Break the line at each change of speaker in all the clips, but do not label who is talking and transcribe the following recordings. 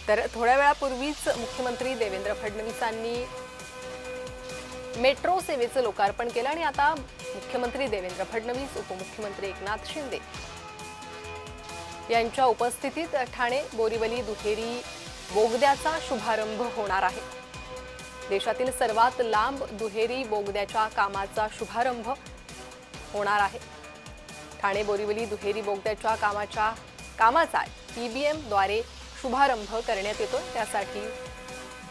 तर थोड्या वेळापूर्वीच मुख्यमंत्री देवेंद्र फडणवीसांनी मेट्रो सेवेचं लोकार्पण केलं आणि आता मुख्यमंत्री देवेंद्र फडणवीस, उपमुख्यमंत्री एकनाथ शिंदे यांच्या उपस्थितीत ठाणे बोरीवली दुहेरी बोगद्याचा शुभारंभ होणार आहे। देशातील सर्वात लांब दुहेरी बोगद्याच्या कामाचा शुभारंभ होणार आहे। ठाणे बोरीवली दुहेरी बोगद्याच्या कामाचा TBM द्वारे शुभारंभ करण्यात येतो। त्यासाठी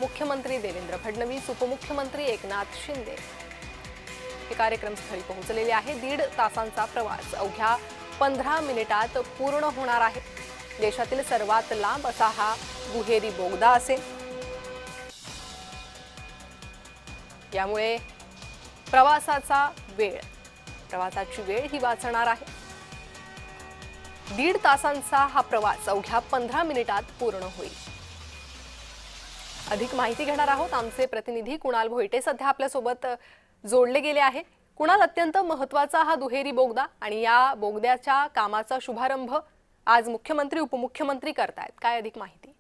मुख्यमंत्री देवेंद्र फडणवीस, उपमुख्यमंत्री एकनाथ शिंदे हे कार्यक्रमस्थळी पोहोचलेले आहे। 1.5 तासांचा प्रवास अवघ्या 15 मिनिटात पूर्ण होणार आहे। देशातील सर्वात लांब असा हा दुहेरी बोगदा असेल। यामुळे प्रवासाची वेळ ही वाचणार आहे। 1.5 तासांचा हा प्रवास अवघ्या 15 मिनिटात पूर्ण होईल। अधिक माहिती घेणार आहोत। आमचे प्रतिनिधी कुणाल भोईटे सध्या आपल्या सोबत जोडले गेले आहे। कुणाल, अत्यंत महत्त्वाचा हा दुहेरी बोगदा आणि या बोगद्याच्या कामाचा शुभारंभ आज मुख्यमंत्री उपमुख्यमंत्री करतायत, काय अधिक माहिती?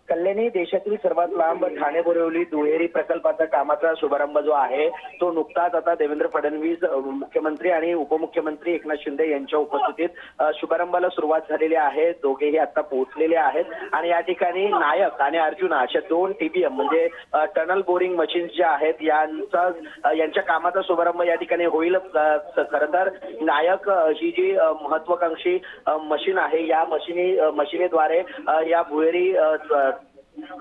कल्याणी, देशातील सर्वात लांब ठाणे बोरिवली दुहेरी प्रकल्पाचा कामाचा शुभारंभ जो आहे तो नुकताच आता देवेंद्र फडणवीस मुख्यमंत्री आणि उपमुख्यमंत्री एकनाथ शिंदे यांच्या उपस्थितीत शुभारंभाला सुरुवात झालेली आहे। दोघेही आता पोहोचलेले आहेत आणि या ठिकाणी नायक आणि अर्जुना अशा 2 TBM म्हणजे टनल बोरिंग मशीन्स ज्या आहेत यांच्या कामाचा शुभारंभ या ठिकाणी होईल। खरं तर नायक ही जी महत्वाकांक्षी मशीन आहे, या मशीनेद्वारे या भुहेरी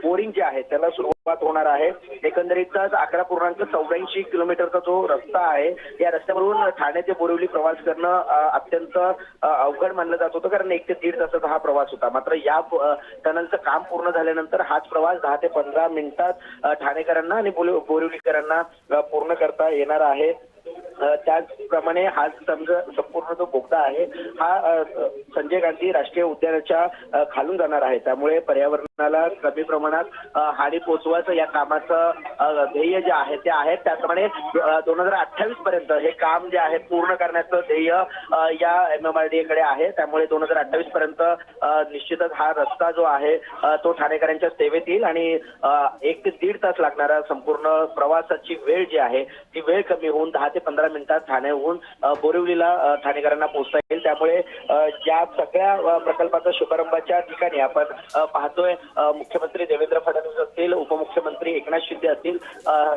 बोरिंग जे आहे त्याला सुरुवात होणार आहे। एकंदरीतच 11.84 किलोमीटरचा जो रस्ता आहे, या रस्त्यावरून ठाणे ते बोरिवली प्रवास करणं अत्यंत अवघड मानलं जात होतं, कारण 1 ते 1.5 तासाचा हा प्रवास होता। मात्र या टनलचं काम पूर्ण झाल्यानंतर हाच प्रवास 10 ते 15 मिनिटात ठाणेकरांना आणि बोरिवलीकरांना पूर्ण करता येणार आहे। त्याचप्रमाणे हा संपूर्ण जो बोगदा आहे हा संजय गांधी राष्ट्रीय उद्यानाच्या खालून जाणार आहे। त्यामुळे पर्यावरणाला कमी प्रमाणात हानी पोहोचवायचं या कामाचं ध्येय जे आहे ते आहे। त्याचप्रमाणे 2028 पर्यंत हे काम जे आहे पूर्ण करण्याचं ध्येय या MMRDA कडे आहे। त्यामुळे 2028 पर्यंत निश्चितच हा रस्ता जो आहे तो ठाणेकरांच्या सेवेत येईल आणि 1 ते 1.5 तास लागणारा संपूर्ण प्रवासाची वेळ जी आहे ती वेळ कमी होऊन 10 ते 15 मिनिटात ठाण्याहून बोरिवलीला ठाणेकरांना पोहोचता येईल। त्यामुळे या सगळ्या प्रकल्पाच्या शुभारंभाच्या ठिकाणी आपण पाहतोय मुख्यमंत्री देवेंद्र फडणवीस असतील, उपमुख्यमंत्री एकनाथ शिंदे असतील,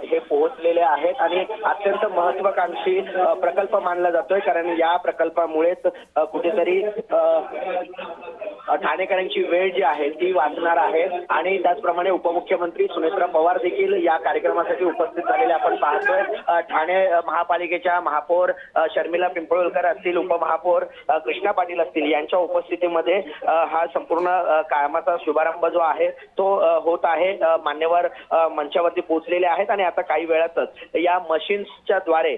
हे पोहोचलेले आहेत आणि अत्यंत महत्वाकांक्षी प्रकल्प मानला जातोय, कारण या प्रकल्पामुळेच कुठेतरी ठाणेकरांची वेळ जी आहे ती वाचणार आहे। आणि त्याचप्रमाणे उपमुख्यमंत्री सुनेत्रा पवार देखील या कार्यक्रमासाठी उपस्थित झालेले आपण पाहतोय। ठाणे महापालिकेच्या महापौर शर्मिला पिंपळवलकर असतील, उपमहापौर कृष्णा पाटील असतील, यांच्या उपस्थितीमध्ये हा संपूर्ण कामाचा शुभारंभ जो आहे तो होत आहे। मान्यवर मंचावरती पोहोचलेले आहेत आणि आता काही वेळातच या मशीन्सच्या द्वारे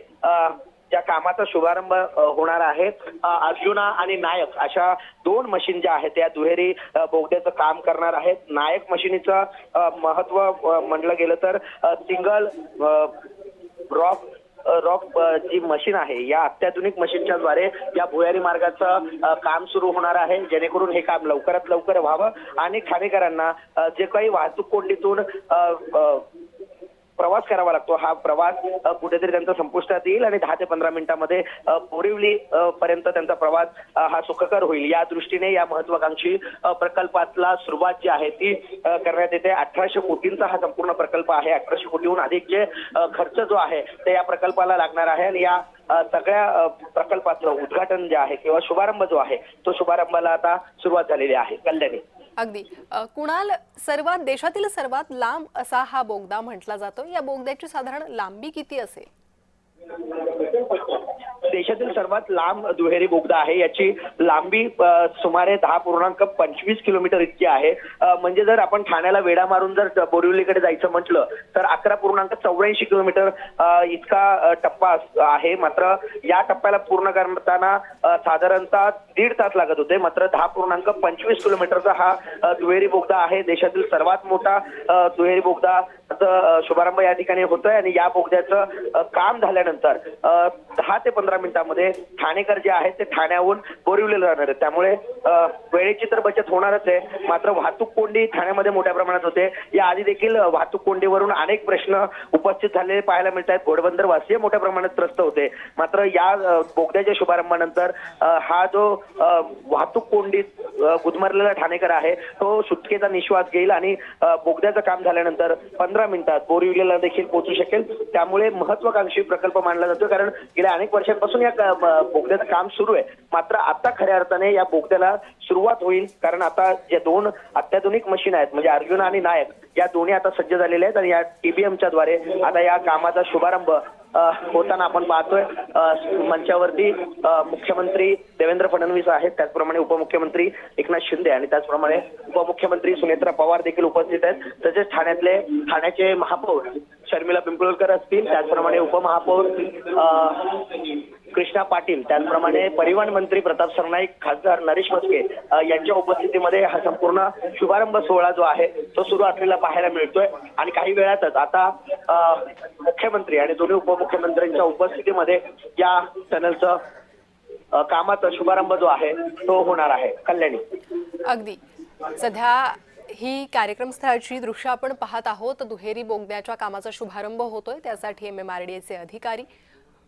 ज्या कामाचा शुभारंभ होणार आहे, अर्जुना आणि नायक अशा 2 मशीन ज्या आहेत त्या दुहेरी बोगद्याचं काम करणार आहेत। नायक मशीनीचं महत्व म्हणलं गेलं तर सिंगल रॉक जी मशीन आहे या अत्याधुनिक मशीनच्या द्वारे या भुयारी मार्गाचं काम सुरू होणार आहे, जेणेकरून हे काम लवकरात लवकर व्हावं आणि ठाणेकरांना जे काही वाहतूक कोंडीतून प्रवास करावा लागतो हा प्रवास कुठेतरी त्यांचा संपुष्टात येईल आणि 10 ते 15 मिनिटांमध्ये बोरिवली पर्यंत त्यांचा प्रवास हा सुखकर होईल। या दृष्टीने या महत्वाकांक्षी प्रकल्पातला सुरुवात जी आहे ती करण्यात येते। 1800 कोटींचा हा संपूर्ण प्रकल्प आहे। 1800 कोटीहून अधिक जे खर्च जो आहे ते या प्रकल्पाला लागणार आहे आणि या सगळ्या प्रकल्पाचं उद्घाटन जे आहे किंवा शुभारंभ जो आहे तो शुभारंभाला आता सुरुवात झालेली आहे। कल्याणी,
अगदी कुणाल, देशातील सर्वात लांब असा हा बोगदा म्हटला जातो, या बोगद्याची साधारण लांबी किती असेल?
देशातील सर्वात लांब दुहेरी बोगदा आहे, याची लांबी सुमारे 10.25 किलोमीटर इतकी आहे। म्हणजे जर आपण ठाण्याला वेढा मारून जर बोरिवलीकडे जायचं म्हटलं तर 11.84 किलोमीटर इतका टप्पा आहे। मात्र या टप्प्याला पूर्ण करताना साधारणतः 1.5 तास लागत होते, मात्र 10.25 किलोमीटरचा हा दुहेरी बोगदा आहे। देशातील सर्वात मोठा दुहेरी बोगदा शुभारंभ या ठिकाणी होतोय आणि या बोगद्याचं काम झाल्यानंतर 10 ते 15 मिनिटांमध्ये ठाणेकर जे आहेत ते ठाण्याहून बोरिवलीला जाणार आहेत. त्यामुळे वेळेची तर बचत होणारच आहे, मात्र वाहतूक कोंडी ठाण्यामध्ये मोठ्या प्रमाणात होते. या आधी देखील वाहतूक कोंडीवरून अनेक प्रश्न उपस्थित झालेले पाहायला मिळत आहेत. घोडबंदर वासीय मोठ्या प्रमाणात त्रस्त होते. मात्र या बोगद्याच्या शुभारंभानंतर हा जो वाहतूक कोंडीत गुदमरलेला ठाणेकर आहे तो सुटकेचा निश्वास घेईल आणि बोगद्याचं काम झाल्यानंतर 15 मिनिटात बोरिवलीला देखील पोहोचू शकेल. त्यामुळे महत्वाकांक्षी प्रकल्प मानला जातो, कारण गेल्या अनेक वर्षांपासून या बोगद्याचं काम सुरू आहे. मात्र आता खऱ्या अर्थाने या बोगद्याला सुरुवात होईल, कारण आता जे 2 अत्याधुनिक मशीन आहेत म्हणजे अर्जुन आणि नायक या दोन्ही आता सज्ज झालेल्या आहेत आणि या TBMच्या द्वारे आता या कामाचा शुभारंभ होताना आपण पाहतोय. मंचावरती मुख्यमंत्री देवेंद्र फडणवीस आहेत, त्याचप्रमाणे उपमुख्यमंत्री एकनाथ शिंदे आणि त्याचप्रमाणे उपमुख्यमंत्री सुनेत्रा पवार देखील उपस्थित आहेत. तसेच ठाण्याचे महापौर शर्मिला पिंपळकर असतील, त्याचप्रमाणे उपमहापौर कृष्णा पाटील, त्याचप्रमाणे परिवहन मंत्री प्रताप सरनाईक, खासदार नरेश म्हस्के यांच्या उपस्थितीमध्ये हा संपूर्ण शुभारंभ सोहळा जो आहे तो सुरू असलेला पाहायला मिळतोय. आणि काही वेळातच आता मुख्यमंत्री आणि दोन्ही उपमुख्यमंत्र्यांच्या उपस्थितीमध्ये या टनेलचं कामाचा शुभारंभ जो आहे तो होणार आहे. कल्याणी,
अगदी सध्या ही कार्यक्रमस्थळाची दृश्य आपण पाहत आहोत. दुहेरी बोगद्याच्या कामाचा शुभारंभ होतोय, त्यासाठी MMRDAचे अधिकारी,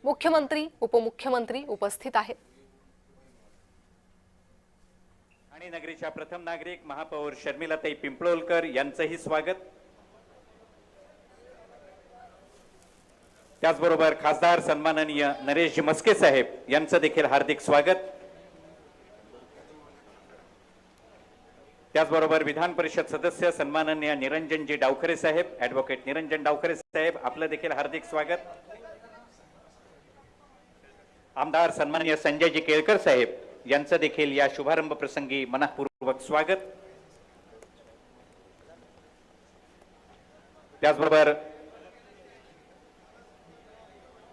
मुख्यमंत्री, उपमुख्यमंत्री उपस्थित आहेत.
ठाणे नगरीच्या प्रथम नागरिक महापौर शर्मिलाताई पिंपळोलकर यांचंही स्वागत. त्याचबरोबर खासदार सन्माननीय नरेश म्हस्के साहेब यांचं देखील हार्दिक स्वागत. त्याचबरोबर विधान परिषद सदस्य सन्माननीय निरंजनजी डावखरे साहेब, ॲडव्होकेट निरंजन डावखरे साहेब, आपलं देखील हार्दिक स्वागत. आमदार सन्माननीय संजयजी केळकर साहेब यांचं देखील या शुभारंभ प्रसंगी मनःपूर्वक स्वागत. त्याचबरोबर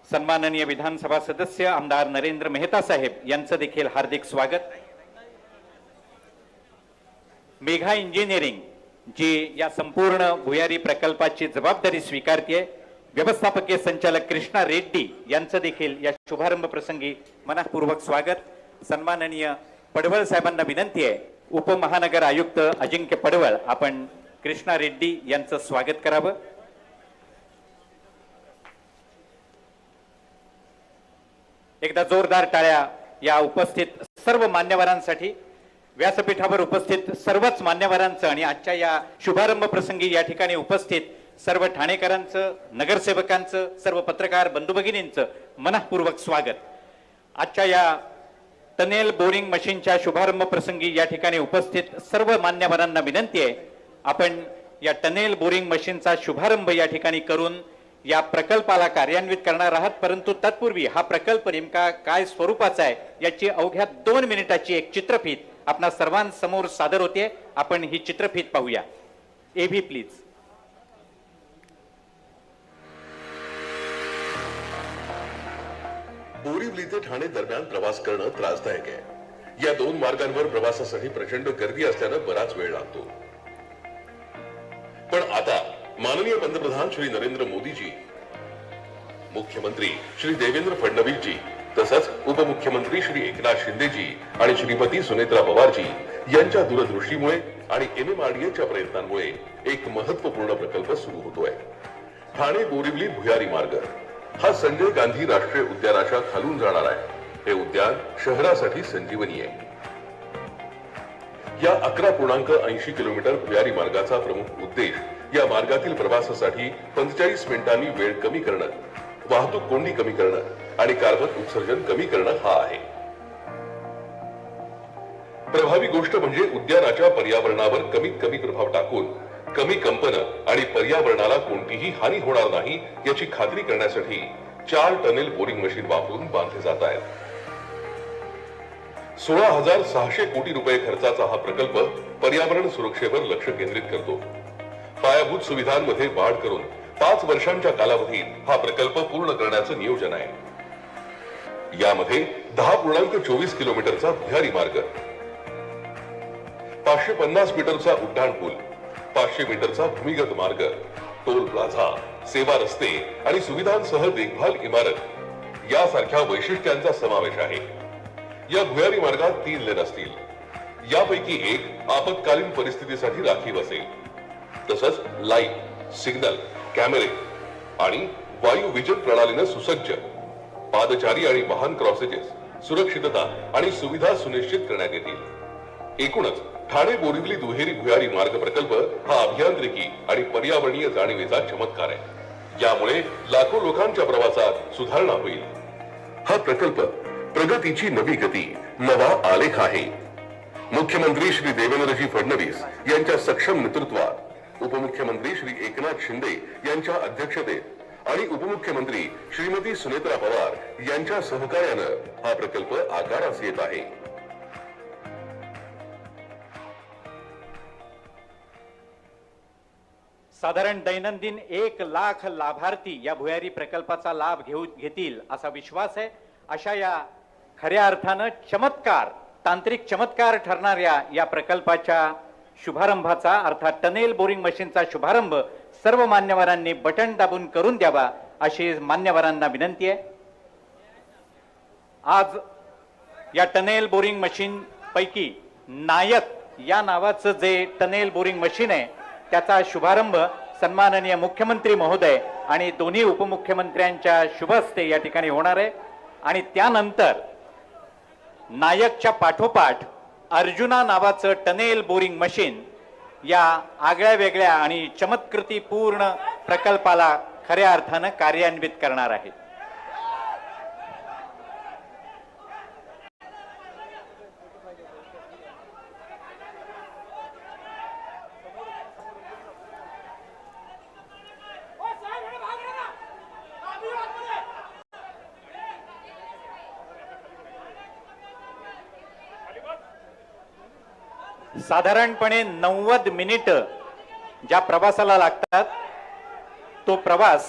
सन्माननीय विधानसभा सदस्य आमदार नरेंद्र मेहता साहेब यांचं देखील हार्दिक स्वागत. मेघा इंजिनिअरिंग जी या संपूर्ण भुयारी प्रकल्पाची जबाबदारी स्वीकारते, व्यवस्थापकीय संचालक कृष्णा रेड्डी यांचं देखील या शुभारंभ प्रसंगी मनःपूर्वक स्वागत. सन्माननीय पडवळ साहेबांना विनंती आहे, उपमहानगर आयुक्त अजिंक्य पडवळ आपण कृष्णा रेड्डी यांचं स्वागत करावं. एकदा जोरदार टाळ्या या उपस्थित सर्व मान्यवरांसाठी, व्यासपीठावर उपस्थित सर्वच मान्यवरांचं आणि आजच्या या शुभारंभ प्रसंगी या ठिकाणी उपस्थित सर्व ठाणेकरांचं, नगरसेवकांचं, सर्व पत्रकार बंधू भगिनींचं मनःपूर्वक स्वागत. आजच्या या टनेल बोरिंग मशीनच्या शुभारंभ प्रसंगी या ठिकाणी उपस्थित सर्व मान्यवरांना विनंती आहे, आपण या टनेल बोरिंग मशीनचा शुभारंभ या ठिकाणी करून या प्रकल्पाला कार्यान्वित करणार आहात. परंतु तत्पूर्वी हा प्रकल्प नेमका काय स्वरूपाचा आहे याची अवघ्या 2 मिनिटाची एक चित्रफीत आपणा सर्वांसमोर सादर होते. आपण ही चित्रफीत पाहूया. AV please.
बोरिवली ते ठाणे दरम्यान प्रवास करणं त्रासदायक आहे. या 2 मार्गांवर प्रवासासाठी प्रचंड गर्दी असल्यानं बराच वेळ लागतो. पण आता माननीय पंतप्रधान श्री नरेंद्र मोदीजी, मुख्यमंत्री श्री देवेंद्र फडणवीसजी, तसंच उपमुख्यमंत्री श्री एकनाथ शिंदेजी आणि श्रीमती सुनेत्रा पवारजी यांच्या दूरदृष्टीमुळे आणि MMRDAच्या प्रयत्नांमुळे एक महत्वपूर्ण प्रकल्प सुरू होतोय. ठाणे बोरिवली भुयारी मार्ग हा संजय गांधी राष्ट्रीय उद्यानाच्या खालून जाणार आहे. हे उद्यान शहरासाठी संजीवनी आहे. या 11.80 किलोमीटर भुयारी मार्गाचा प्रमुख उद्देश या मार्गातील प्रवासासाठी 45 मिनिटांनी वेळ कमी करणं, वाहतूक कोंडी कमी करणं आणि कार्बन उत्सर्जन कमी करणं हा आहे. प्रभावी गोष्ट म्हणजे उद्यानाच्या पर्यावरणावर कमीत कमी प्रभाव टाकून कमी कंपनं आणि पर्यावरणाला कोणतीही हानी होणार नाही याची खात्री करण्यासाठी 4 टनेल बोरिंग मशीन वापरून बांधले जात आहेत. 16,600 कोटी रुपये खर्चाचा हा प्रकल्प पर्यावरण सुरक्षेवर लक्ष केंद्रित करतो. पायाभूत सुविधांमध्ये वाढ करून 5 वर्षांच्या कालावधीत हा प्रकल्प पूर्ण करण्याचं नियोजन आहे. यामध्ये 10.24 किलोमीटरचा भुयारी मार्ग, 550 मीटरचा उड्डाण पूल, 500 मीटरचा भूमिगत मार्ग, टोल प्लाझा, सेवा रस्ते आणि सुविधांसह देखभाल इमारत यासारख्या वैशिष्ट्यांचा समावेश आहे। या भुयारी मार्गात 3 लेन असतील, यापैकी एक आपत्कालीन परिस्थितीसाठी राखीव असेल। तसंच लाईट, सिग्नल, कॅमेरे आणि वायू विजन प्रणालीने सुसज्ज, पादचारी आणि वाहन क्रॉसेजेस, सुरक्षितता आणि सुविधा सुनिश्चित करण्यात येतील। एकूणच ठाणे बोरिवली दुहेरी भुयारी मार्ग प्रकल्प हा अभियांत्रिकी आणि पर्यावरणीय जाणीवेचा चमत्कार आहे। यामुळे लाखो लोकांच्या प्रवासात सुधारणा होईल। हा प्रकल्प प्रगतीची नवी गती, नवा आलेख आहे। मुख्यमंत्री श्री देवेंद्रजी फडणवीस यांच्या सक्षम नेतृत्वात, उपमुख्यमंत्री श्री एकनाथ शिंदे यांच्या अध्यक्षतेत आणि उपमुख्यमंत्री श्रीमती सुनेत्रा पवार यांच्या सहकार्यानं हा प्रकल्प आकारास येत आहे।
साधारण दैनंदिन 1 लाख लाभार्थी या भुयारी प्रकल्पाचा लाभ घेतील असा विश्वास आहे। अशा या खऱ्या अर्थानं चमत्कार, तांत्रिक चमत्कार ठरणाऱ्या या प्रकल्पाच्या शुभारंभाचा अर्थात टनेल बोरिंग मशीनचा शुभारंभ सर्व मान्यवरांनी बटन दाबून करून द्यावा अशी मान्यवरांना विनंती आहे। आज या टनेल बोरिंग मशीन पैकी नायक या नावाचं जे टनेल बोरिंग मशीन आहे त्याचा शुभारंभ सन्माननीय मुख्यमंत्री महोदय आणि दोन्ही उपमुख्यमंत्र्यांच्या शुभ हस्ते या ठिकाणी होणार आहे। आणि त्यानंतर नायकच्या पाठोपाठ अर्जुना नावाचं टनेल बोरिंग मशीन या आगळ्या वेगळ्या आणि चमत्कृतीपूर्ण प्रकल्पाला खऱ्या अर्थानं कार्यान्वित करणार आहे। साधारणपणे 90 मिनिट ज्या प्रवासाला लागतात तो प्रवास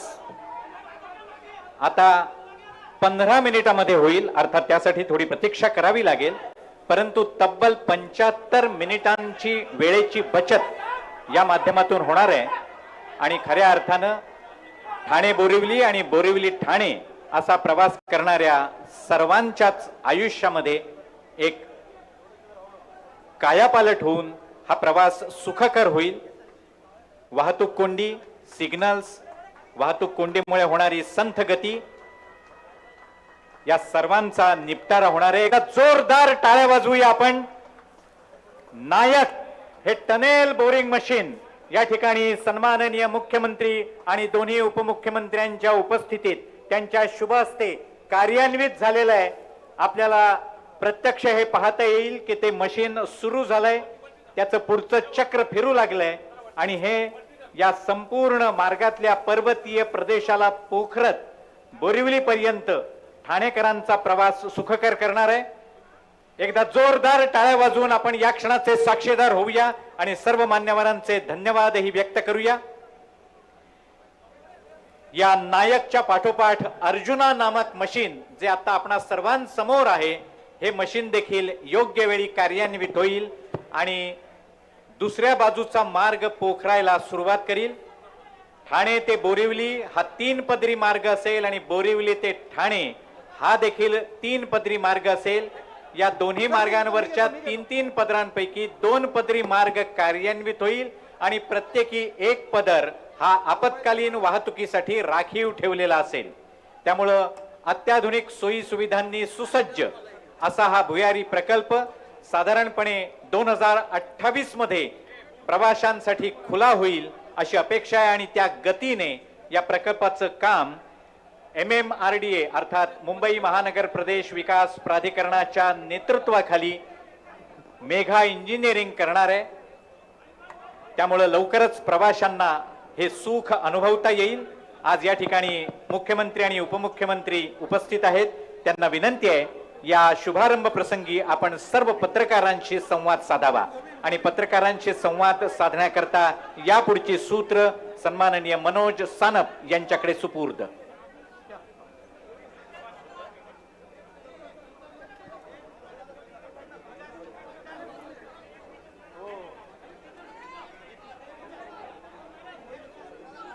आता 15 मिनिटांमध्ये होईल। अर्थात त्यासाठी थोडी प्रतीक्षा करावी लागेल, परंतु तब्बल 75 मिनिटांची वेळेची बचत या माध्यमातून होणार आहे। आणि खऱ्या अर्थानं ठाणे बोरिवली आणि बोरिवली ठाणे असा प्रवास करणाऱ्या सर्वांच्याच आयुष्यामध्ये एक कायापालट होऊन हा प्रवास सुखकर होईल। वाहतूक कोंडी, सिग्नल्स, वाहतूक कोंडीमुळे होणारी संथ गती या सर्वांचा निपटारा होणार आहे। एका जोरदार टाळ्या वाजवूया आपण। नायक हे टनेल बोरिंग मशीन या ठिकाणी सन्माननीय मुख्यमंत्री आणि दोन्ही उपमुख्यमंत्र्यांच्या उपस्थितीत त्यांच्या शुभ हस्ते कार्यान्वित झालेलं आहे। आपल्याला प्रत्यक्ष हे पाहता येईल की ते मशीन सुरू झालंय, त्याचं पुढचं चक्र फिरू लागलंय आणि हे या संपूर्ण मार्गातल्या पर्वतीय प्रदेशाला पोखरत बोरिवली पर्यंत ठाणेकरांचा प्रवास सुखकर करणार आहे। एकदा जोरदार टाळ्या वाजवून आपण या क्षणाचे साक्षीदार होऊया आणि सर्व मान्यवरांचे धन्यवादही व्यक्त करूया। या नायकच्या पाठोपाठ अर्जुना नामक मशीन जे आता आपणा सर्वांसमोर आहे, हे मशीन देखील योग्य वेळी कार्यान्वित होईल आणि दुसऱ्या बाजूचा मार्ग पोखरायला सुरुवात करील। ठाणे ते बोरिवली हा 3 पदरी मार्ग असेल आणि बोरिवली ते ठाणे हा देखील 3 पदरी मार्ग असेल। या दोन्ही मार्गांवरच्या 3-3 पदरांपैकी 2 पदरी मार्ग कार्यान्वित होईल आणि प्रत्येकी 1 पदर हा आपत्कालीन वाहतुकीसाठी राखीव ठेवलेला असेल। त्यामुळे अत्याधुनिक सोयी सुविधांनी सुसज्ज असा हा भुयारी प्रकल्प साधारणपणे 2028 मध्ये प्रवाशांसाठी खुला होईल अशी अपेक्षा आहे आणि त्या गतीने या प्रकल्पाचं काम MMRDA अर्थात मुंबई महानगर प्रदेश विकास प्राधिकरणाच्या नेतृत्वाखाली मेघा इंजिनिअरिंग करणार आहे। त्यामुळे लवकरच प्रवाशांना हे सुख अनुभवता येईल। आज या ठिकाणी मुख्यमंत्री आणि उपमुख्यमंत्री उपस्थित आहेत, त्यांना विनंती आहे या शुभारंभ प्रसंगी आपण सर्व पत्रकारांशी संवाद साधावा आणि पत्रकारांशी संवाद साधण्याकरता यापुढची सूत्र सन्माननीय मनोज सानप यांच्याकडे सुपूर्द।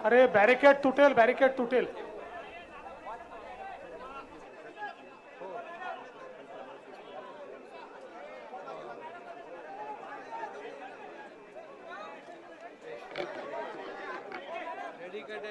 अरे बैरिकेड तुटेल, बैरिकेड तुटेल।
तर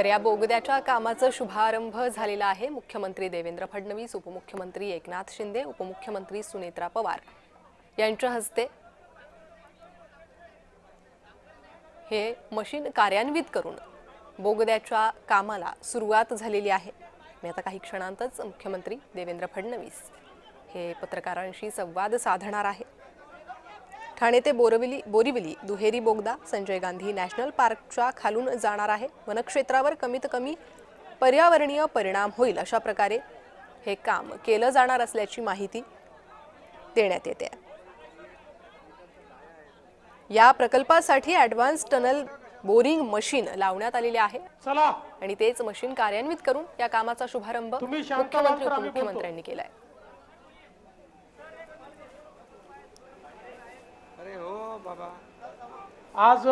या बोगद्याच्या कामाचा शुभारंभ झालेला आहे। मुख्यमंत्री देवेंद्र फडणवीस, उपमुख्यमंत्री एकनाथ शिंदे, उपमुख्यमंत्री सुनेत्रा पवार यांच्या हस्ते हे मशीन कार्यान्वित करून बोगद्याच्या कामाला सुरुवात झालेली आहे। मी आता काही क्षणांतच मुख्यमंत्री देवेंद्र फडणवीस हे पत्रकारांशी संवाद साधणार आहे। ठाणे ते बोरिवली दुहेरी बोगदा संजय गांधी नॅशनल पार्कच्या खालून जाणार आहे। वनक्षेत्रावर कमीत कमी पर्यावरणीय परिणाम होईल अशा प्रकारे हे काम केलं जाणार असल्याची माहिती देण्यात येते। या प्रकल्पासाठी ॲडव्हान्स टनल बोरिंग मशीन लावण्यात आलेले आहे आणि तेच मशीन कार्यान्वित करून या कामाचा शुभारंभ मुख्यमंत्री उपमुख्यमंत्र्यांनी केलाय।
आज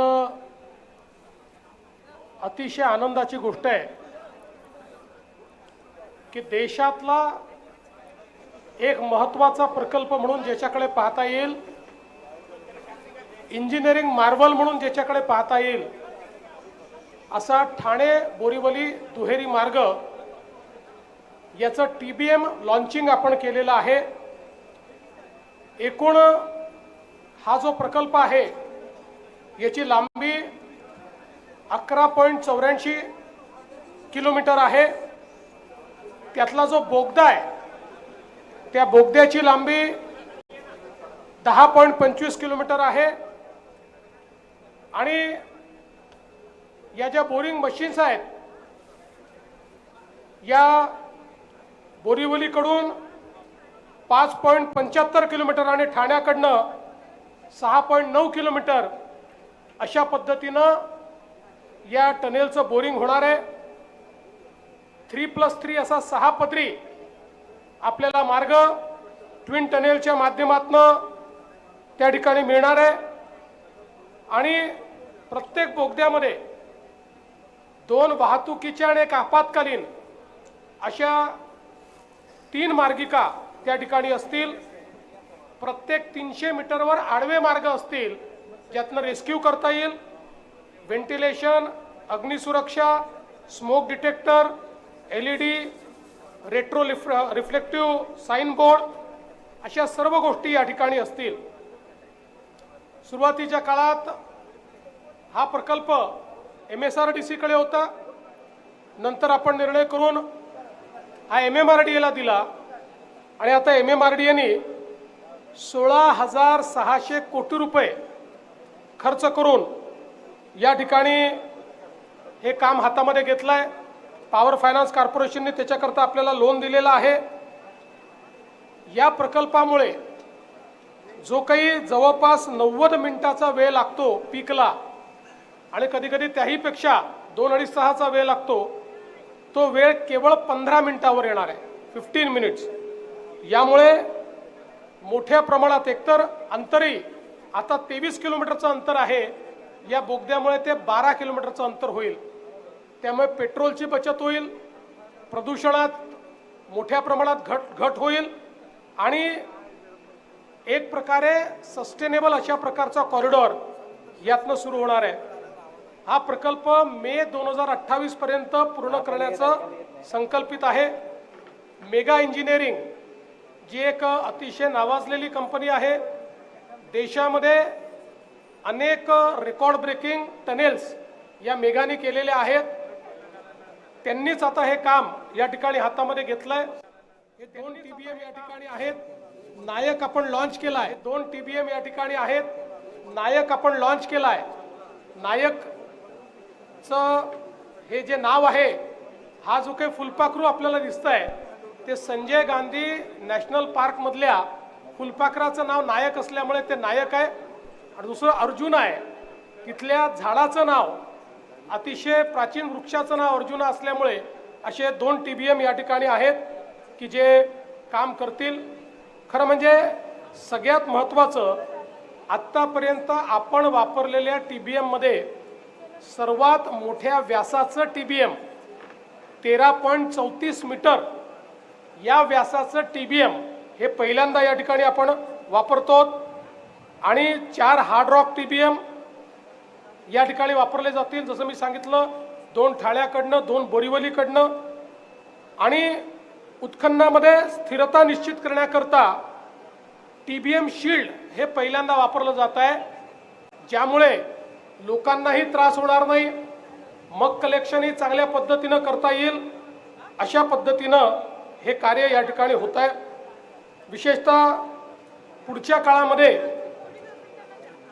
अतिशय आनंदाची गोष्ट आहे की देशातला एक महत्त्वाचा प्रकल्प म्हणून ज्याच्याकडे पाहता येईल, इंजिनिअरिंग मार्वल म्हणून ज्याच्याकडे पाहता येईल, असा ठाणे बोरिवली दुहेरी मार्ग याचं TBM लॉन्चिंग आपण केलेलं आहे। एकूण हा जो प्रकल्प आहे याची लांबी 11.84 किलोमीटर आहे। त्यातला जो बोगदा आहे त्या बोगद्याची लांबी 10.25 किलोमीटर आहे आणि या ज्या बोरिंग मशीन्स आहेत या बोरिवलीकडून 5.75 किलोमीटर आणि ठाण्याकडनं 6.9 किलोमीटर अशा पद्धतीनं या टनेलचं बोरिंग होणार आहे। 3+3 असा 6 पदरी आपल्याला मार्ग ट्विन टनेलच्या माध्यमातून त्या ठिकाणी मिळणार आहे आणि प्रत्येक बोगद्यामध्ये 2 वाहतुकीच्या आणि एक आपत्कालीन अशा 3 मार्गिका त्या ठिकाणी असतील। प्रत्येक 300 मीटरवर आडवे मार्ग असतील ज्यातनं रेस्क्यू करता येईल। व्हेंटिलेशन, अग्निसुरक्षा, smoke detector, LED, retro reflective sign board अशा सर्व गोष्टी या ठिकाणी असतील। सुरुवातीच्या काळात हा प्रकल्प MSRDC कडे होता, नंतर आपण निर्णय करून हा MMRDA ला दिला आणि आता MMRDA ने 16,600 कोटी रुपये खर्च करून या ठिकाणी हे काम हातामध्ये घेतलंय। पॉवर फायनान्स कॉर्पोरेशनने त्याच्याकरता आपल्याला लोन दिलेलं आहे। या प्रकल्पामुळे जो काही जवळपास 90 मिनिटाचा वेळ लागतो पीकला आणि कधी कधी त्याहीपेक्षा 2-2.5 तासाचा वेळ लागतो, तो वेळ केवळ 15 मिनिटावर येणार आहे, 15 मिनिट्स। यामुळे मोठ्या प्रमाणात एकतर अंतरही आता 23 किलोमीटरचं अंतर आहे, या बोगद्यामुळे ते 12 किलोमीटरचं अंतर होईल। त्यामुळे पेट्रोलची बचत होईल, प्रदूषणात मोठ्या प्रमाणात घट होईल आणि एक प्रकारे सस्टेनेबल अशा प्रकारचा कॉरिडॉर यातनं सुरू होणार आहे। हा प्रकल्प मे 2028 पर्यंत पूर्ण करण्याचं संकल्पित आहे। मेगा इंजिनिअरिंग जी एक अतिशय नावाजलेली कंपनी आहे, देशामध्ये अनेक रेकॉर्ड ब्रेकिंग टनेल्स या मेगाने केलेले आहेत, त्यांनीच आता हे काम या ठिकाणी हातामध्ये घेतलंय। हे 2 TBM या ठिकाणी आहेत, नायक आपण लॉन्च केलाय। 2 TBM या ठिकाणी आहेत, नायक आपण लॉन्च केलाय। नायकचं हे जे नाव आहे, हा जो काही फुलपाखरू आपल्याला दिसतंय ते संजय गांधी नॅशनल पार्क मधल्या फुलपाखराचं नाव नायक असल्यामुळे ते नायक आहे। आणि दुसरं अर्जुन आहे, तिथल्या झाडाचं नाव अतिशय प्राचीन वृक्षाचं नाव अर्जुन असल्यामुळे असे 2 TBM या ठिकाणी आहेत की जे काम करतील। खरं म्हणजे सगळ्यात महत्त्वाचं, आत्तापर्यंत आपण वापरलेल्या TBM मध्ये सर्वात मोठ्या व्यासाचं TBM 13.34 मीटर या व्यासाचं TBM हे पहिल्यांदा या ठिकाणी आपण वापरतो आणि 4 हार्ड रॉक TBM या ठिकाणी वापरले जातील. जसं मी सांगितलं 2 ठाण्याकडनं 2 बोरिवलीकडनं आणि उत्खननामध्ये स्थिरता निश्चित करण्याकरता TBM शील्ड हे पहिल्यांदा वापरलं जात आहे, ज्यामुळे लोकांनाही त्रास होणार नाही, मग कलेक्शनही चांगल्या पद्धतीनं करता येईल. अशा पद्धतीनं हे कार्य या ठिकाणी होत आहे. विशेषतः पुढच्या काळामध्ये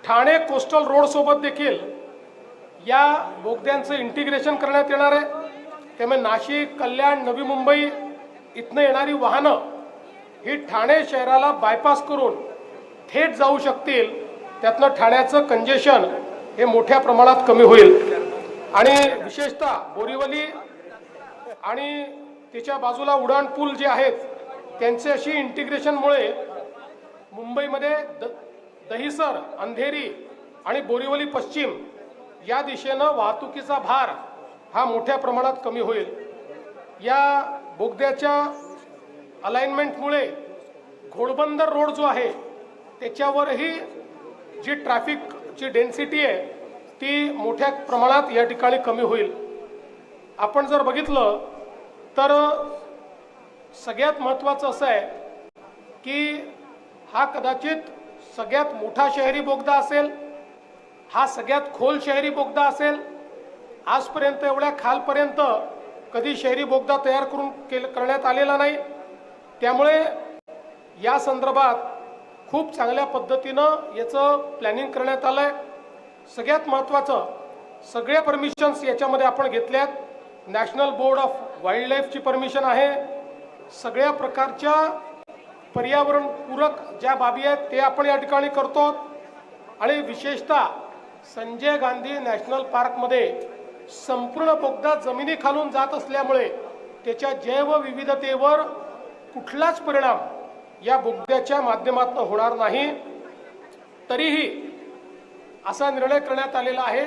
ठाणे कोस्टल रोड सोबत देखील या बोगद्यांचं इंटिग्रेशन करण्यात येणार आहे. त्यामुळे नाशिक, कल्याण, नवी मुंबई इथनं येणारी वाहनं ही ठाणे शहराला बायपास करून थेट जाऊ शकतील. त्यातनं ठाण्याचं कंजेशन हे मोठ्या प्रमाणात कमी होईल. आणि विशेषतः बोरिवली आणि त्याच्या बाजूला उड्डाण पूल जे आहेत त्यांचे अशी इंटिग्रेशनमुळे मुंबईमध्ये दहिसर, अंधेरी आणि बोरिवली पश्चिम या दिशेनं वाहतुकीचा भार हा मोठ्या प्रमाणात कमी होईल. या बोगद्याच्या अलाइनमेंटमुळे घोडबंदर रोड जो आहे त्याच्यावरही जी ट्रॅफिकची डेन्सिटी आहे ती मोठ्या प्रमाणात या ठिकाणी कमी होईल. आपण जर बघितलं तर सगळ्यात महत्त्वाचं असं आहे की हा कदाचित सगळ्यात मोठा शहरी बोगदा असेल, हा सगळ्यात खोल शहरी बोगदा असेल. आजपर्यंत एवढ्या खालपर्यंत कधी शहरी बोगदा तयार करण्यात आलेला नाही. त्यामुळे या संदर्भात खूप चांगल्या पद्धतीनं याचं प्लॅनिंग करण्यात आलं आहे. सगळ्यात महत्त्वाचं सगळे परमिशन्स याच्यामध्ये आपण घेतल्यात. नॅशनल बोर्ड ऑफ वाईल्ड लाईफची परमिशन आहे. सगळ्या प्रकारच्या पर्यावरणपूरक ज्या बाबी आहेत ते आपण या ठिकाणी करतो. आणि विशेषतः संजय गांधी नॅशनल पार्कमध्ये संपूर्ण बोगदा जमिनीखालून जात असल्यामुळे त्याच्या जैवविविधतेवर कुठलाच परिणाम या बोगद्याच्या माध्यमातून होणार नाही. तरीही असा निर्णय करण्यात आलेला आहे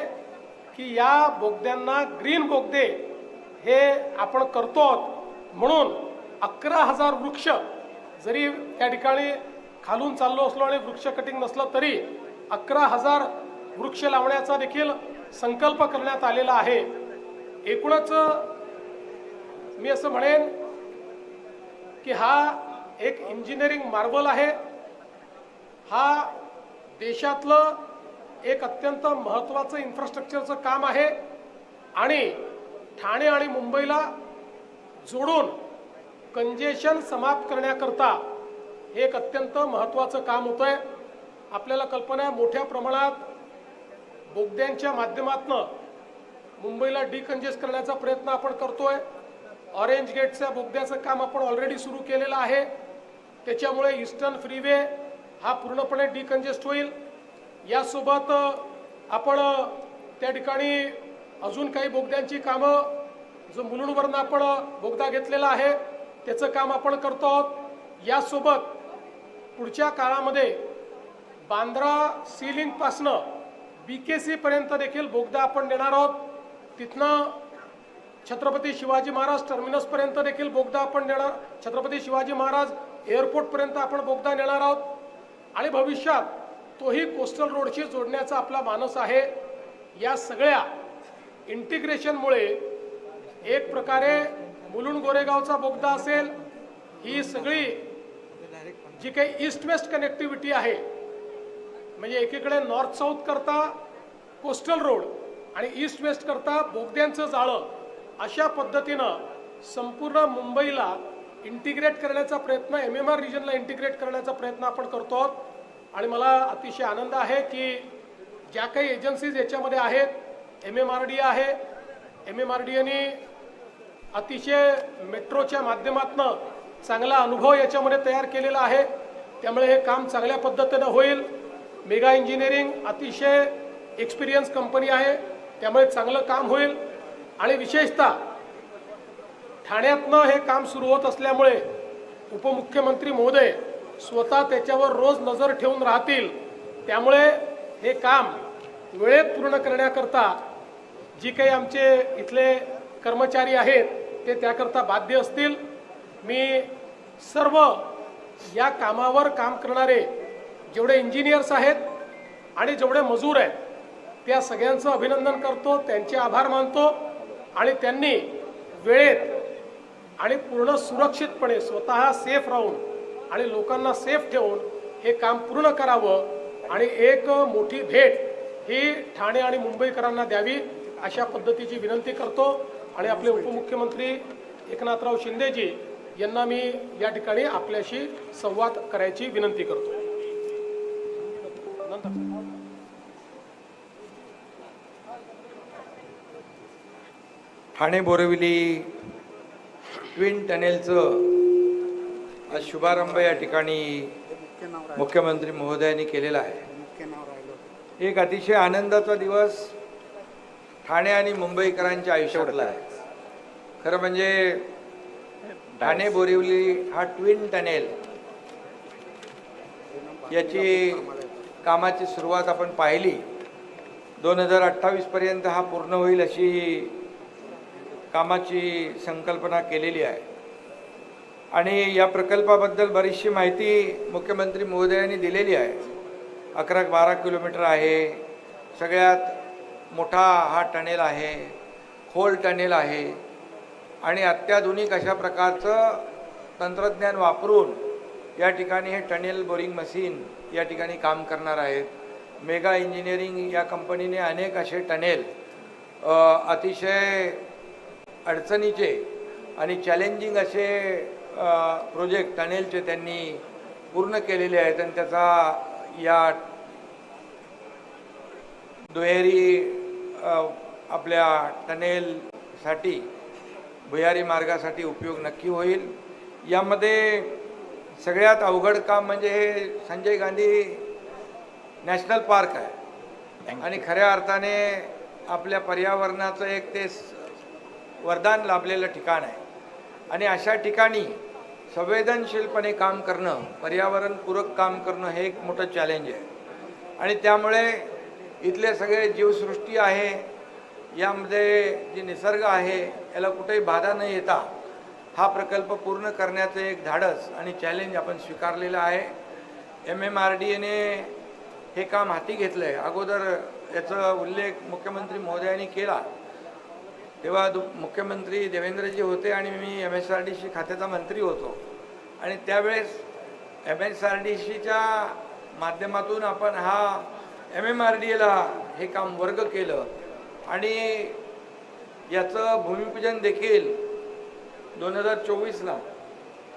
की या बोगद्यांना ग्रीन बोगदे हे आपण करतो म्हणून 11,000 वृक्ष जरी त्या ठिकाणी खालून चाललो असलो आणि वृक्ष कटिंग नसलं तरी 11,000 वृक्ष लावण्याचा देखील संकल्प करण्यात आलेला आहे. एकूणच मी असं म्हणेन की हा एक इंजिनिअरिंग मार्वल आहे. हा देशातलं एक अत्यंत महत्त्वाचं इन्फ्रास्ट्रक्चरचं काम आहे आणि ठाणे आणि मुंबईला जोडून कंजेशन समाप्त करण्याकरता हे एक अत्यंत महत्त्वाचं काम होतं आहे. आपल्याला कल्पना आहे मोठ्या प्रमाणात बोगद्यांच्या माध्यमातून मुंबईला डिकंजेस्ट करण्याचा प्रयत्न आपण करतोय. ऑरेंज गेटच्या बोगद्याचं काम आपण ऑलरेडी सुरू केलेलं आहे. त्याच्यामुळे ईस्टर्न फ्रीवे हा पूर्णपणे डिकंजेस्ट होईल. यासोबत आपण त्या ठिकाणी अजून काही बोगद्यांची कामं जो मुलुंडवरनं आपण बोगदा घेतलेला आहे त्याचं काम आपण करतो आहोत. यासोबत पुढच्या काळामध्ये बांद्रा सी लिंकपासनं BKC पर्यंत देखील बोगदा आपण देणार आहोत. तिथनं छत्रपती शिवाजी महाराज टर्मिनसपर्यंत देखील बोगदा आपण देणार. छत्रपती शिवाजी महाराज एअरपोर्टपर्यंत आपण बोगदा नेणार आहोत आणि भविष्यात तोही कोस्टल रोडशी जोडण्याचा आपला मानस आहे. या सगळ्या इंटिग्रेशनमुळे एक प्रकारे मुलुंड गोरेगावचा बोगदा असेल, ही सगळी जी काही ईस्ट वेस्ट कनेक्टिव्हिटी आहे म्हणजे एकीकडे नॉर्थ साऊथ करता कोस्टल रोड आणि ईस्ट वेस्ट करता बोगद्यांचं जाळं, अशा पद्धतीनं संपूर्ण मुंबईला इंटिग्रेट करण्याचा प्रयत्न, MMR रिजनला इंटिग्रेट करण्याचा प्रयत्न आपण करतो आहोत. आणि मला अतिशय आनंद आहे की ज्या काही एजन्सीज याच्यामध्ये आहेत, MMRDA आहे, MMRDAने अतिशय मेट्रोच्या माध्यमातून चांगला अनुभव याच्यामध्ये तयार केलेला आहे. त्यामुळे हे काम चांगल्या पद्धतीनं होईल. मेगा इंजिनिअरिंग अतिशय एक्सपिरियन्स कंपनी आहे, त्यामुळे चांगलं काम होईल. आणि विशेषतः ठाण्यातनं हे काम सुरू होत असल्यामुळे उपमुख्यमंत्री महोदय स्वतः त्याच्यावर रोज नजर ठेवून राहतील. त्यामुळे हे काम वेळेत पूर्ण करण्याकरता जी काही आमचे इथले कर्मचारी आहेत ते त्याकरता बाध्य असतील. मी सर्व या कामावर काम करणारे जेवढे इंजिनियर्स आहेत आणि जेवढे मजूर आहेत त्या सगळ्यांचं अभिनंदन करतो, त्यांचे आभार मानतो आणि त्यांनी वेळेत आणि पूर्ण सुरक्षितपणे स्वतः सेफ राहून आणि लोकांना सेफ ठेवून हे काम पूर्ण करावं आणि एक मोठी भेट ही ठाणे आणि मुंबईकरांना द्यावी अशा पद्धतीची विनंती करतो. आणि आपले उपमुख्यमंत्री एकनाथराव शिंदेजी यांना मी या ठिकाणी आपल्याशी संवाद करायची विनंती करतो.
ठाणे बोरिवली ट्विन टनेलचं आज शुभारंभ या ठिकाणी मुख्यमंत्री महोदयांनी केलेला आहे. एक अतिशय आनंदाचा दिवस ठाणे आणि मुंबईकरांच्या आयुष्यातला आहे. खरं म्हणजे ठाणे बोरिवली हा ट्विन टनेल याची कामाची सुरुवात आपण पाहिली. 2028 पर्यंत हा पूर्ण होईल अशी कामाची संकल्पना केलेली आहे. आणि या प्रकल्पाबद्दल बरीचशी माहिती मुख्यमंत्री महोदयांनी दिलेली आहे. 11-12 किलोमीटर आहे. सगळ्यात मोठा हा टनेल आहे, खोल टनेल आहे आणि अत्याधुनिक अशा प्रकारचं तंत्रज्ञान वापरून या ठिकाणी हे टनेल बोरिंग मशीन या ठिकाणी काम करणार आहेत. मेगा इंजिनिअरिंग या कंपनीने अनेक असे टनेल अतिशय अडचणीचे आणि चॅलेंजिंग असे प्रोजेक्ट टनेलचे त्यांनी पूर्ण केलेले आहेत. आणि त्याचा या दुहेरी आपल्या टनेलसाठी भुयारी मार्गासाठी उपयोग नक्की होईल. यामध्ये सगळ्यात अवघड काम म्हणजे हे संजय गांधी नॅशनल पार्क आहे आणि खऱ्या अर्थाने आपल्या पर्यावरणाचं एक ते वरदान लाभलेलं ठिकाण आहे. आणि अशा ठिकाणी संवेदनशीलपणे काम करणं, पर्यावरणपूरक काम करणं हे एक मोठं चॅलेंज आहे. आणि त्यामुळे इथले सगळे जीवसृष्टी आहे, यामध्ये जी निसर्ग आहे याला कुठेही बाधा न येता हा प्रकल्प पूर्ण करण्याचं एक धाडस आणि चॅलेंज आपण स्वीकारलेलं आहे. MMRDAने हे काम हाती घेतलं आहे. अगोदर याचा उल्लेख मुख्यमंत्री महोदयांनी केला तेव्हा मुख्यमंत्री देवेंद्रजी होते आणि मी MSRDC खात्याचा मंत्री होतो. आणि त्यावेळेस MSRDCच्या माध्यमातून आपण हा MMRDAला हे काम वर्ग केलं आणि याचं भूमिपूजन देखील 2024ला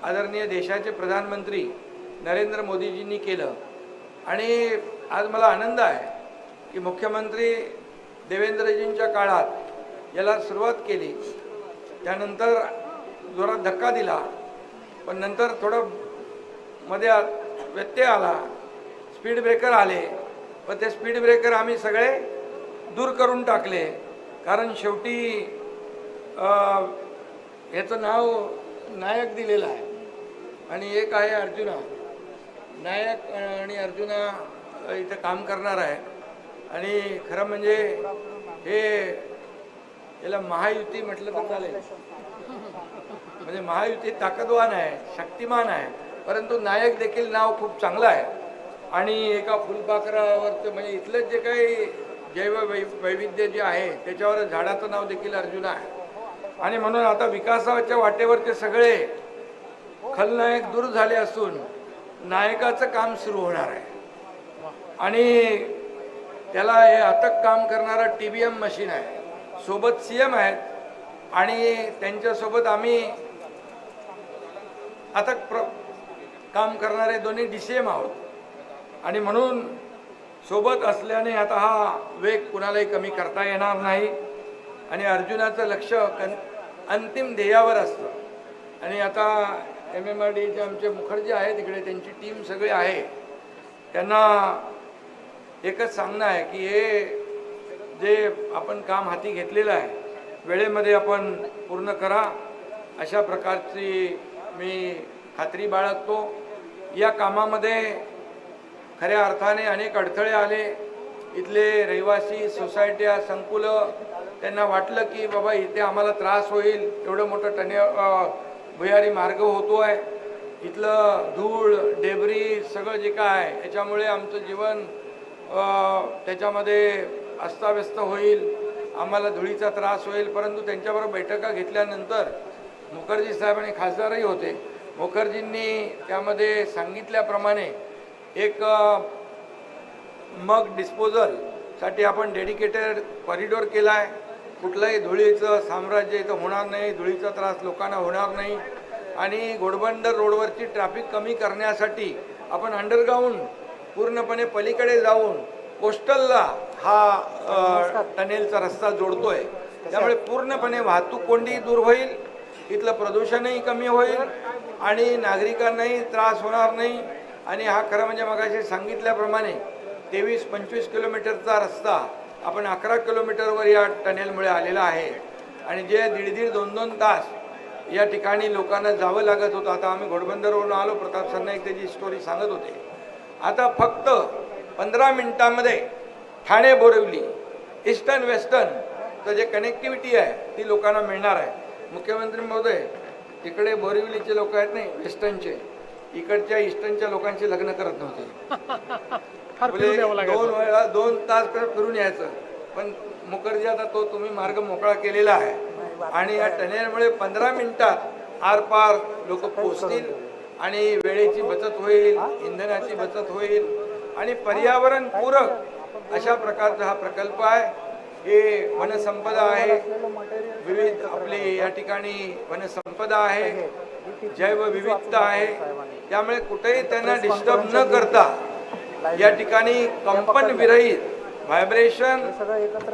आदरणीय देशाचे प्रधानमंत्री नरेंद्र मोदीजींनी केलं. आणि आज मला आनंद आहे की मुख्यमंत्री देवेंद्रजींच्या काळात याला सुरुवात केली, त्यानंतर जोरात धक्का दिला, पण नंतर थोडं मध्ये व्यत्यय आला, स्पीड ब्रेकर आले, पण ते स्पीड ब्रेकर आम्ही सगळे दूर करून टाकले. कारण शेवटी याचं नाव नायक दिलेलं आहे आणि एक आहे अर्जुना. नायक आणि अर्जुना इथं काम करणार आहे. आणि खरं म्हणजे हे याला महायुती म्हटलं तर चालेल. म्हणजे महायुती ताकदवान आहे, शक्तिमान आहे, परंतु नायक देखील नाव खूप चांगलं आहे. आणि एका फुलपाखरावरचं म्हणजे इथलं जे काही वैविध्य जे आहे त्याच्यावर झाडाचं नाव देखील अर्जुना आहे. आणि म्हणून आता विकासाच्या वाटेवरचे सगळे खलनायक दूर झाले असून नायकाचं काम सुरू होणार आहे. आणि त्याला हे अथक काम करणारा TBM मशीन आहे, सोबत CM आहेत आणि त्यांच्यासोबत आम्ही अथक काम करणारे दोन्ही DCM आहोत. आणि म्हणून सोबत असल्याने आता हा वेग कुणालाही कमी करता येणार नाही. आणि अर्जुनाचं लक्ष अंतिम ध्येयावर असतं. आणि आता MMRDAचे आमचे मुखर्जी आहे तिकडे, त्यांची टीम सगळी आहे, त्यांना एकच सांगणं आहे की हे जे आपण काम हाती घेतलेलं आहे वेळेमध्ये आपण पूर्ण करा, अशा प्रकारची मी खात्री बाळगतो. या कामामध्ये खऱ्या अर्थाने अनेक अडथळे आले, इथले रहिवासी, सोसायट्या, संकुलं त्यांना वाटलं की बाबा इथे आम्हाला त्रास होईल, एवढं मोठं भुयारी मार्ग होतो आहे, इथलं धूळ डेब्री सगळं जे काय आहे याच्यामुळे आमचं जीवन त्याच्यामध्ये अस्ताव्यस्त होईल, आम्हाला धुळीचा त्रास होईल. परंतु त्यांच्याबरोबर बैठका घेतल्यानंतर मुखर्जी साहेब आणि खासदारही होते, मुखर्जींनी त्यामध्ये सांगितल्याप्रमाणे एक मग डिस्पोजलसाठी आपण डेडिकेटेड कॉरिडॉर केला आहे. कुठलंही धुळीचं साम्राज्य इथं होणार नाही, धुळीचा त्रास लोकांना होणार नाही. आणि घोडबंदर रोडवरची ट्रॅफिक कमी करण्यासाठी आपण अंडरग्राऊंड पूर्णपणे पलीकडे जाऊन कोस्टलला हा टनेलचा रस्ता जोडतोय. त्यामुळे पूर्णपणे वाहतूक कोंडी दूर होईल, इथलं प्रदूषणही कमी होईल आणि नागरिकांनाही त्रास होणार नाही. आणि हा खरं म्हणजे मगाशी सांगितल्याप्रमाणे 23-25 किलोमीटरचा रस्ता आपण 11 किलोमीटरवर या टनेलमुळे आलेला आहे. आणि जे 1.5 2 तास या ठिकाणी लोकांना जावं लागत होतं, आता आम्ही घोडबंदरवरून आलो, प्रताप सरनाईक त्याची स्टोरी सांगत होते, आता फक्त 15 मिनिटांमध्ये ठाणे बोरिवली ईस्टर्न वेस्टर्न जे कनेक्टिव्हिटी आहे ती लोकांना मिळणार आहे. मुख्यमंत्री महोदय, तिकडे बोरिवलीचे लोक आहेत नाही वेस्टर्नचे, इकडच्या ईस्टर्नच्या लोकांचे लग्न करत नव्हते. 2 तास फिरून यायचं. पण मुखर्जी आता तो तुम्ही मार्ग मोकळा केलेला आहे आणि या टनेलमुळे 15 मिनिटात आरपार लोक पोहोचतील आणि वेळेची बचत होईल, इंधनाची बचत होईल आणि पर्यावरण पूरक अशा प्रकारचा हा प्रकल्प आहे. हे वनसंपदा आहे, विविध आपली या ठिकाणी वनसंपदा आहे, जैवविविधता आहे. त्यामुळे कुठेही त्यांना डिस्टर्ब न करता या ठिकाणी कंपन विरहित व्हायब्रेशन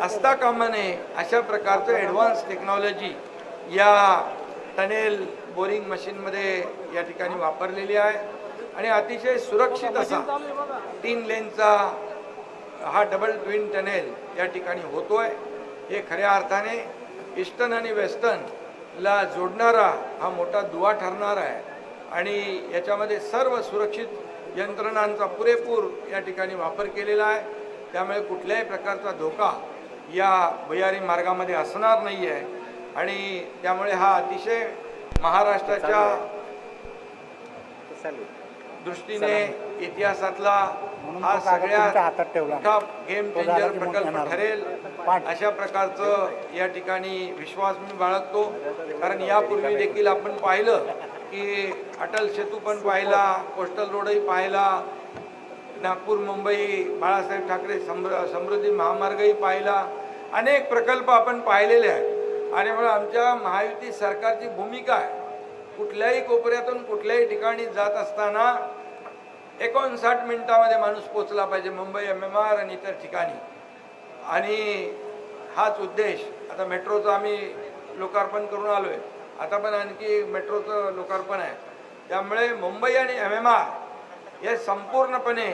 असता कामा नये अशा प्रकारचं ॲडव्हान्स टेक्नॉलॉजी या टनेल बोरिंग मशीनमध्ये या ठिकाणी वापरलेली आहे. आणि अतिशय सुरक्षित असा 3 लेनचा हा डबल ट्विन टनेल या ठिकाणी होतोय. हे खऱ्या अर्थाने ईस्टर्न आणि वेस्टर्नला जोडणारा हा मोठा दुवा ठरणार आहे. आणि याच्यामध्ये सर्व सुरक्षित यंत्रणांचा पुरेपूर या ठिकाणी वापर केलेला आहे. त्यामुळे कुठल्याही प्रकारचा धोका या भुयारी मार्गामध्ये असणार नाही आहे. आणि त्यामुळे हा अतिशय महाराष्ट्राच्या दृष्टीने इतिहासातला हा सगळ्यात मोठा गेम चेंजर प्रकल्प ठरेल अशा प्रकारचं या ठिकाणी विश्वास मी बाळगतो. कारण यापूर्वी देखील आपण पाहिलं की अटल सेतू पण पाहिला, कोस्टल रोडही पाहिला, नागपूर मुंबई बाळासाहेब ठाकरे समृद्धी महामार्गही पाहिला, अनेक प्रकल्प आपण पाहिलेले आहेत. आणि म्हणून आमच्या महायुती सरकारची भूमिका आहे, कुठल्याही कोपऱ्यातून कुठल्याही ठिकाणी जात असताना 59 मिनिटामध्ये माणूस पोचला पाहिजे मुंबई MMR आणि इतर ठिकाणी. आणि हाच उद्देश आता मेट्रोचं आम्ही लोकार्पण करून आलो आहे, आता पण आणखी मेट्रोचं लोकार्पण आहे. त्यामुळे मुंबई आणि MMR हे संपूर्णपणे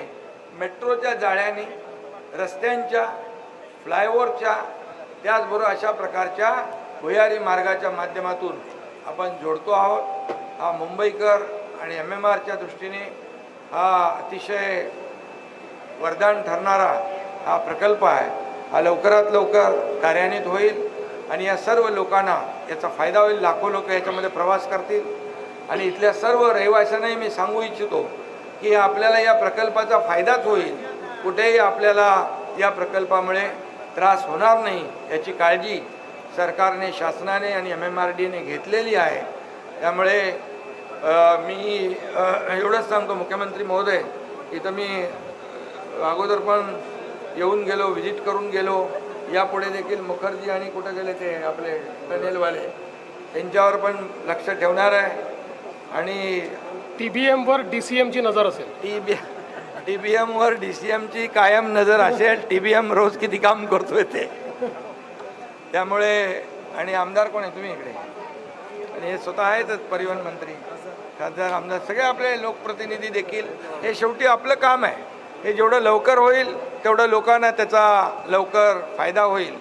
मेट्रोच्या जाळ्याने, रस्त्यांच्या, फ्लायओव्हरच्या, त्याचबरोबर अशा प्रकारच्या भुयारी मार्गाच्या माध्यमातून आपण जोडतो आहोत. हा मुंबईकर आणि MMRच्या दृष्टीने हा अतिशय वरदान ठरणारा हा प्रकल्प आहे. हा लवकरात लवकर कार्यान्वित होईल आणि या सर्व लोकांना याचा फायदा होईल. लाखो लोक याच्यामध्ये प्रवास करतील. आणि इथल्या सर्व रहिवाशांनाही मी सांगू इच्छितो की आपल्याला या प्रकल्पाचा फायदाच होईल, कुठेही आपल्याला या प्रकल्पामुळे त्रास होणार नाही याची काळजी सरकारने, शासनाने आणि MMRDने घेतलेली आहे. त्यामुळे मी एवढंच सांगतो मुख्यमंत्री महोदय, इथं मी अगोदर पण येऊन गेलो, व्हिजिट करून गेलो, यापुढे देखील मुखर्जी आणि कुठं गेले ते आपले टनेलवाले त्यांच्यावर पण लक्ष ठेवणार आहे. आणि
TBMवर DCMची नजर असेल.
TBMवर DCMची कायम नजर असेल. TBM रोज किती काम करतोय ते. त्यामुळे आणि आमदार कोण आहे तुम्ही इकडे, आणि हे स्वतः आहेतच परिवहन मंत्री, खासदार, आमदार, सगळे आपले लोकप्रतिनिधी देखील. हे शेवटी आपलं काम आहे. हे जेवढं लवकर होईल तेवढं लोकांना त्याचा लवकर फायदा होईल.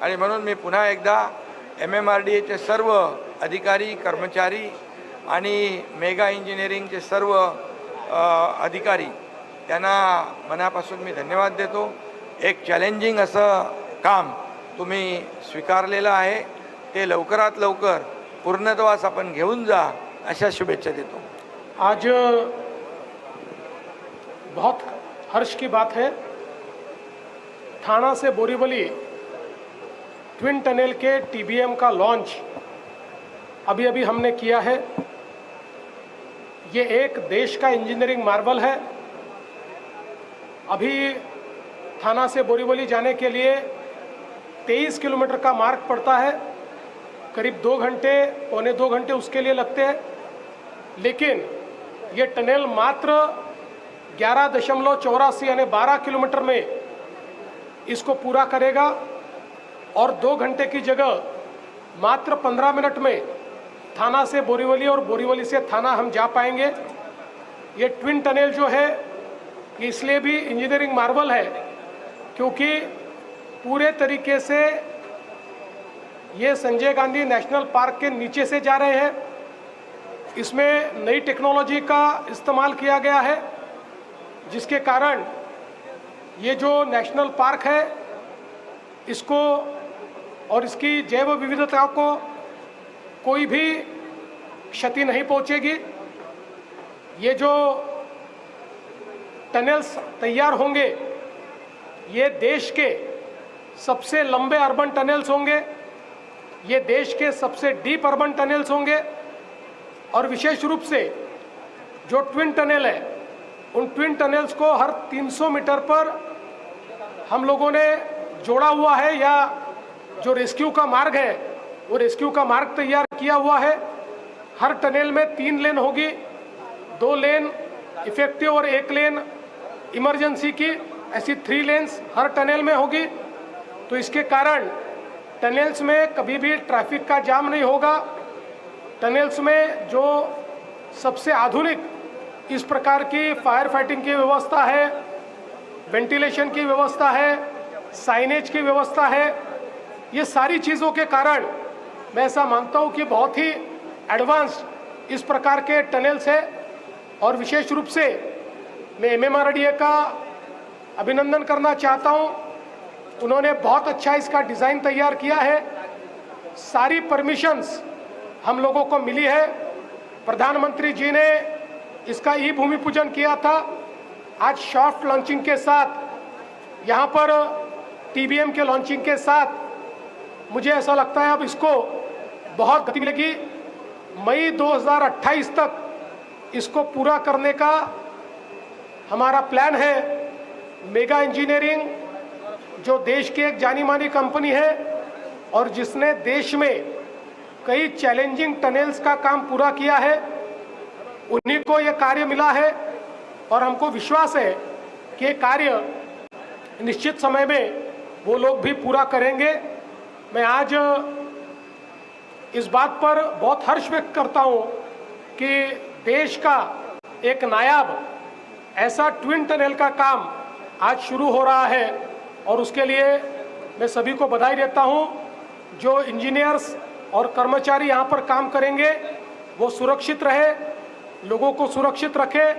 आणि म्हणून मी पुन्हा एकदा MMRDAचे सर्व अधिकारी, कर्मचारी आणि मेगा इंजिनिअरिंगचे सर्व अधिकारी त्यांना मनापासून मी धन्यवाद देतो. एक चॅलेंजिंग असं काम तुम्ही स्वीकारलेलं आहे, ते लवकरात लवकर पूर्णत्वास आपण घेऊन जा अशा शुभेच्छा देतो।
आज बहुत हर्ष की बात है, थाना से बोरीवली ट्विन टनल के टीबीएम का लॉन्च अभी अभी हमने किया है। ये एक देश का इंजीनियरिंग मार्वल है। अभी थाना से बोरीवली जाने के लिए 23 किलोमीटर का मार्ग पड़ता है, करीब 2 घंटे पौने 2 घंटे उसके लिए लगते हैं, लेकिन ये टनल मात्र 11.84 यानी 12 किलोमीटर में इसको पूरा करेगा और 2 घंटे की जगह मात्र 15 मिनट में थाना से बोरीवली और बोरीवली से थाना हम जा पाएंगे। ये ट्विन टनल जो है इसलिए भी इंजीनियरिंग मार्वल है क्योंकि पूरे तरीके से ये संजय गांधी नेशनल पार्क के नीचे से जा रहे हैं। इसमें नई टेक्नोलॉजी का इस्तेमाल किया गया है, जिसके कारण ये जो नेशनल पार्क है इसको और इसकी जैव विविधता को कोई भी क्षति नहीं पहुंचेगी। ये जो टनल्स तैयार होंगे ये देश के सबसे लंबे अर्बन टनल्स होंगे, ये देश के सबसे डीप अर्बन टनल्स होंगे और विशेष रूप से जो ट्विन टनल है उन ट्विन टनल्स को हर 300 मीटर पर हम लोगों ने जोड़ा हुआ है, या जो रेस्क्यू का मार्ग है वो रेस्क्यू का मार्ग तैयार किया हुआ है। हर टनल में 3 लेन होगी, 2 लेन इफेक्टिव और 1 लेन इमरजेंसी की, ऐसी 3 लेन्स हर टनल में होगी। तो इसके कारण टनल्स में कभी भी ट्रैफिक का जाम नहीं होगा। टनल्स में जो सबसे आधुनिक इस प्रकार की फायर फाइटिंग की व्यवस्था है, वेंटिलेशन की व्यवस्था है, साइनेज की व्यवस्था है, ये सारी चीज़ों के कारण मैं ऐसा मानता हूँ कि बहुत ही एडवांस्ड इस प्रकार के टनल्स है। और विशेष रूप से मैं MMRDA का अभिनंदन करना चाहता हूँ, उन्होंने बहुत अच्छा इसका डिज़ाइन तैयार किया है। सारी परमिशंस हम लोगों को मिली है। प्रधानमंत्री जी ने इसका भूमि पूजन किया था। आज सॉफ्ट लॉन्चिंग के साथ यहाँ पर TBM के लॉन्चिंग के साथ मुझे ऐसा लगता है अब इसको बहुत गति मिलेगी। मई 2028 तक इसको पूरा करने का हमारा प्लान है। मेगा इंजीनियरिंग जो देश की एक जानी मानी कंपनी है और जिसने देश में कई चैलेंजिंग टनल्स का काम पूरा किया है, उन्हीं को ये कार्य मिला है और हमको विश्वास है कि ये कार्य निश्चित समय में वो लोग भी पूरा करेंगे। मैं आज इस बात पर बहुत हर्ष व्यक्त करता हूँ कि देश का एक नायाब ऐसा ट्विन टनल का काम आज शुरू हो रहा है और उसके लिए मैं सभी को बधाई देता हूँ। जो इंजीनियर्स और कर्मचारी यहाँ पर काम करेंगे वो सुरक्षित रहे, लोगों को सुरक्षित रखे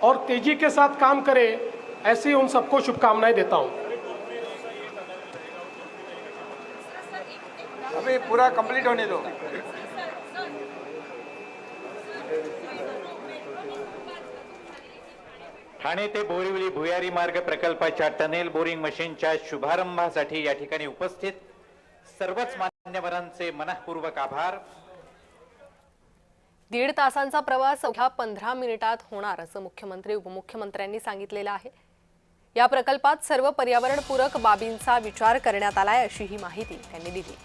और तेजी के साथ काम करे, ऐसी उन सबको शुभकामनाएं देता हूँ।
अभी पूरा कंप्लीट होने दो।
ठाणे ते बोरीवली भुयारी मार्ग प्रकल्पाच्या टनेल बोरिंग मशीनच्या शुभारंभासाठी या ठिकाणी उपस्थित सर्वच मान्यवरांचे मनःपूर्वक आभार।
1.5 तासांचा प्रवास अवघ्या 15 मिनिटात होणार असं मुख्यमंत्री उपमुख्यमंत्र्यांनी सांगितलेलं आहे। या प्रकल्पात सर्व पर्यावरणपूरक बाबींचा विचार करण्यात आलाय अशी ही माहिती त्यांनी दिली।